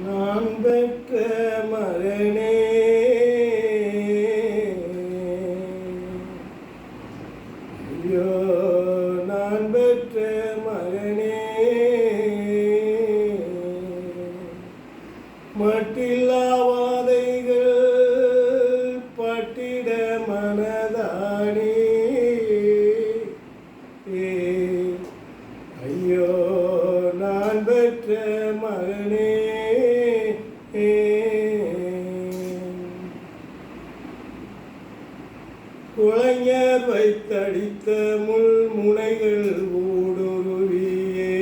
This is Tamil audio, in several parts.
நான் பெற்ற மகனே, ஐயோ நான் பெற்ற மகனே, மட்டில்லாவாதைகள் பட்டிட மனதானே, ஐயோ நான் பெற்ற மகனே. குளைஞர் வைத்தடித்த முள் முனைகள் ஊடுருவியே,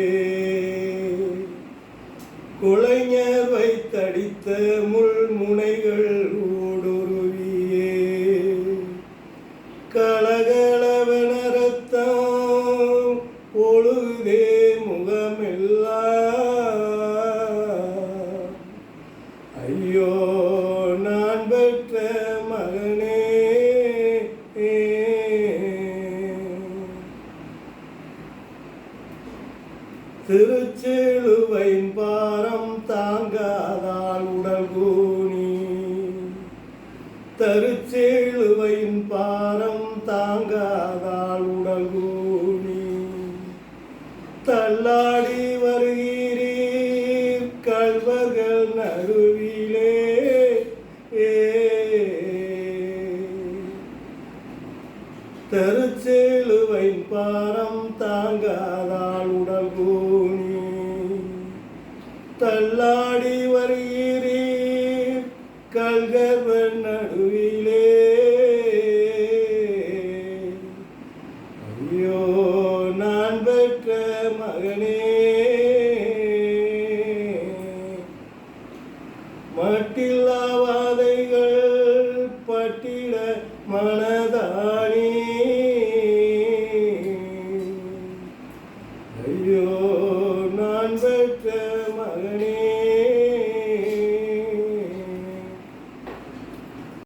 குளைஞர் வைத்தடித்த முள் முனைகள் ஊடுருவியே, கலகலவன ரத்தம் ஒழுகுதே முகமெல்லாம், ஐயோ நான் பெற்ற மகனே. திருச்சிலுவையின் பாரம் தாங்காதால் உடல் கூனி, தருச்சிலுவையின் பாரம் தாங்காதால் உடல் கூனி, தள்ளாடி வருகிறீர் கள்வர்கள் நடுவிலே, தருச்சிலுவையின் பாரம் தாங்காதால் உடல் கூனி, தள்ளாடி வருகிறீர் கள்வர்கள் நடுவிலே, ஐயோ நான் பெற்ற மகனே. மட்டில்லாவாதைகள் பட்டிட மனதா